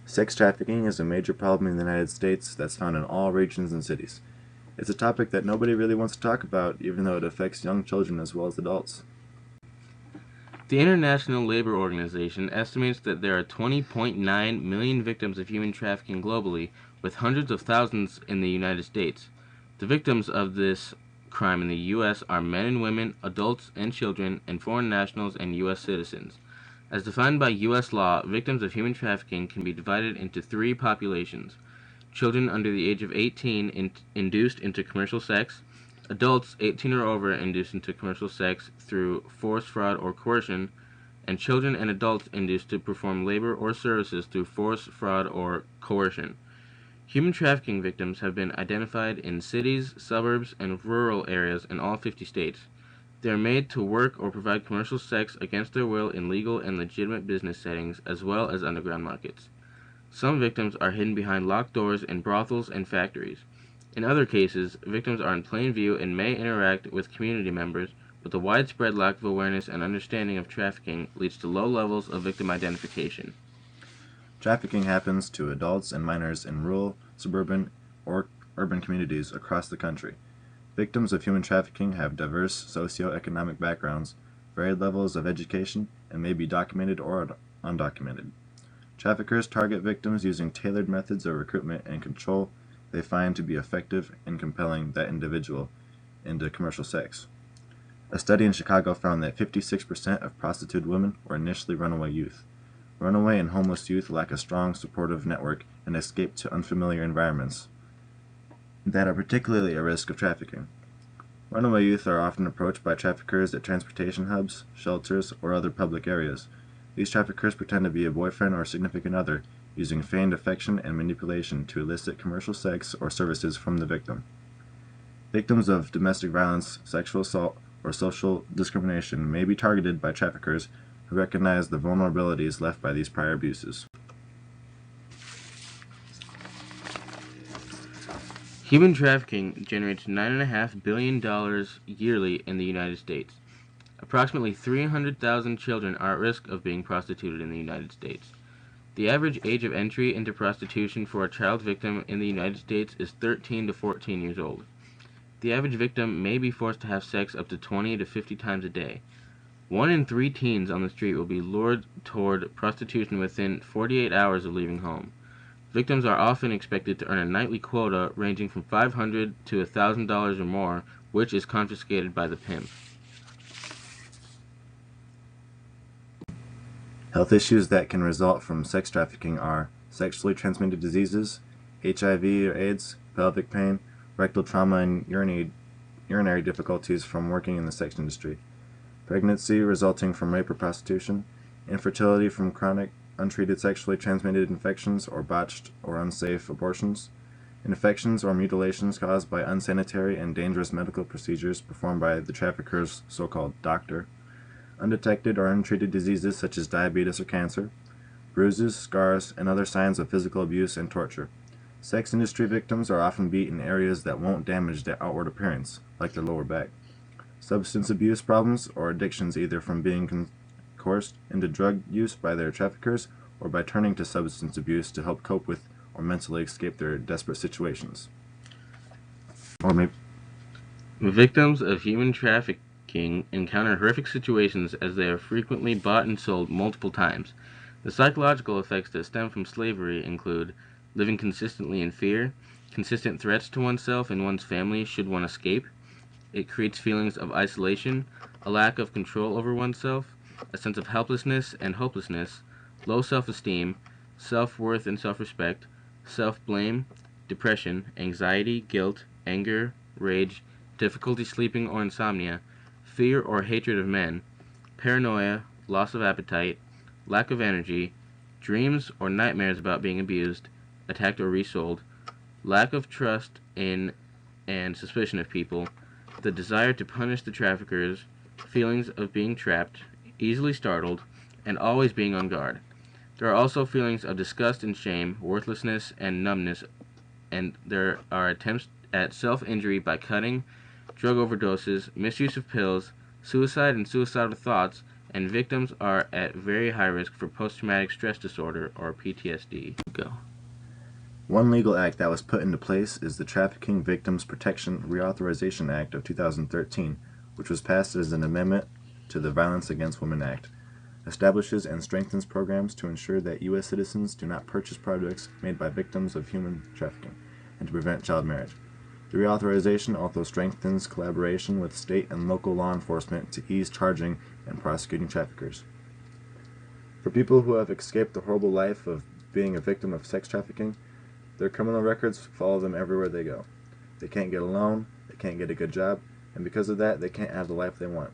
Sex trafficking is a major problem in the United States that's found in all regions and cities. It's a topic that nobody really wants to talk about, even though it affects young children as well as adults. The International Labor Organization estimates that there are 20.9 million victims of human trafficking globally, with hundreds of thousands in the United States. The victims of this crime in the U.S. are men and women, adults and children, and foreign nationals and U.S. citizens. As defined by U.S. law, victims of human trafficking can be divided into three populations: children under the age of 18 induced into commercial sex, adults 18 or over induced into commercial sex through force, fraud, or coercion, and children and adults induced to perform labor or services through force, fraud, or coercion. Human trafficking victims have been identified in cities, suburbs, and rural areas in all 50 states. They are made to work or provide commercial sex against their will in legal and legitimate business settings, as well as underground markets. Some victims are hidden behind locked doors in brothels and factories. In other cases, victims are in plain view and may interact with community members, but the widespread lack of awareness and understanding of trafficking leads to low levels of victim identification. Trafficking happens to adults and minors in rural, suburban, or urban communities across the country. Victims of human trafficking have diverse socioeconomic backgrounds, varied levels of education, and may be documented or undocumented. Traffickers target victims using tailored methods of recruitment and control they find to be effective in compelling that individual into commercial sex. A study in Chicago found that 56% of prostituted women were initially runaway youth. Runaway and homeless youth lack a strong supportive network and escape to unfamiliar environments that are particularly at risk of trafficking. Runaway youth are often approached by traffickers at transportation hubs, shelters, or other public areas. These traffickers pretend to be a boyfriend or significant other, using feigned affection and manipulation to elicit commercial sex or services from the victim. Victims of domestic violence, sexual assault, or social discrimination may be targeted by traffickers who recognize the vulnerabilities left by these prior abuses. Human trafficking generates $9.5 billion yearly in the United States. Approximately 300,000 children are at risk of being prostituted in the United States. The average age of entry into prostitution for a child victim in the United States is 13 to 14 years old. The average victim may be forced to have sex up to 20 to 50 times a day. 1 in 3 teens on the street will be lured toward prostitution within 48 hours of leaving home. Victims are often expected to earn a nightly quota ranging from $500 to $1,000 or more, which is confiscated by the pimp. Health issues that can result from sex trafficking are sexually transmitted diseases, HIV or AIDS, pelvic pain, rectal trauma, and urinary difficulties from working in the sex industry, pregnancy resulting from rape or prostitution, infertility from chronic, untreated sexually transmitted infections or botched or unsafe abortions, infections or mutilations caused by unsanitary and dangerous medical procedures performed by the trafficker's so-called doctor, undetected or untreated diseases such as diabetes or cancer, bruises, scars, and other signs of physical abuse and torture. Sex industry victims are often beat in areas that won't damage their outward appearance, like their lower back. Substance abuse problems or addictions, either from being coerced into drug use by their traffickers or by turning to substance abuse to help cope with or mentally escape their desperate situations. Or maybe Victims of human trafficking encounter horrific situations as they are frequently bought and sold multiple times. The psychological effects that stem from slavery include living consistently in fear, consistent threats to oneself and one's family should one escape. It creates feelings of isolation, a lack of control over oneself, a sense of helplessness and hopelessness, low self-esteem, self-worth and self-respect, self-blame, depression, anxiety, guilt, anger, rage, difficulty sleeping or insomnia, fear or hatred of men, paranoia, loss of appetite, lack of energy, dreams or nightmares about being abused, attacked or resold, lack of trust in and suspicion of people, the desire to punish the traffickers, feelings of being trapped, easily startled, and always being on guard. There are also feelings of disgust and shame, worthlessness and numbness, and there are attempts at self-injury by cutting, drug overdoses, misuse of pills, suicide and suicidal thoughts, and victims are at very high risk for post-traumatic stress disorder or PTSD. Go. One legal act that was put into place is the Trafficking Victims Protection Reauthorization Act of 2013, which was passed as an amendment to the Violence Against Women Act. Establishes and strengthens programs to ensure that U.S. citizens do not purchase products made by victims of human trafficking and to prevent child marriage. The reauthorization also strengthens collaboration with state and local law enforcement to ease charging and prosecuting traffickers. For people who have escaped the horrible life of being a victim of sex trafficking, their criminal records follow them everywhere they go. They can't get a loan, they can't get a good job, and because of that, they can't have the life they want.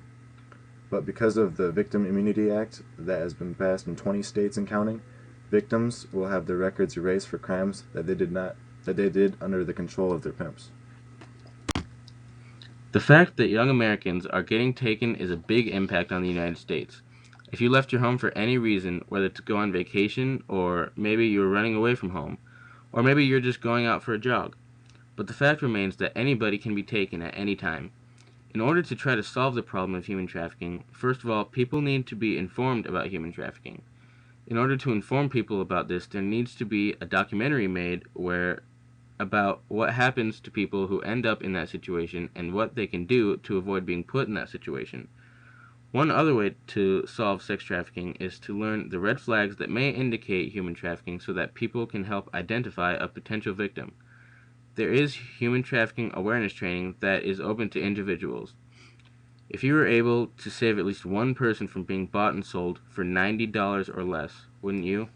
But because of the Victim Immunity Act that has been passed in 20 states and counting, victims will have their records erased for crimes that they did under the control of their pimps. The fact that young Americans are getting taken is a big impact on the United States. If you left your home for any reason, whether to go on vacation, or maybe you were running away from home, or maybe you're just going out for a jog. But the fact remains that anybody can be taken at any time. In order to try to solve the problem of human trafficking, first of all, people need to be informed about human trafficking. In order to inform people about this, there needs to be a documentary made about what happens to people who end up in that situation and what they can do to avoid being put in that situation. One other way to solve sex trafficking is to learn the red flags that may indicate human trafficking so that people can help identify a potential victim. There is human trafficking awareness training that is open to individuals. If you were able to save at least one person from being bought and sold for $90 or less, wouldn't you?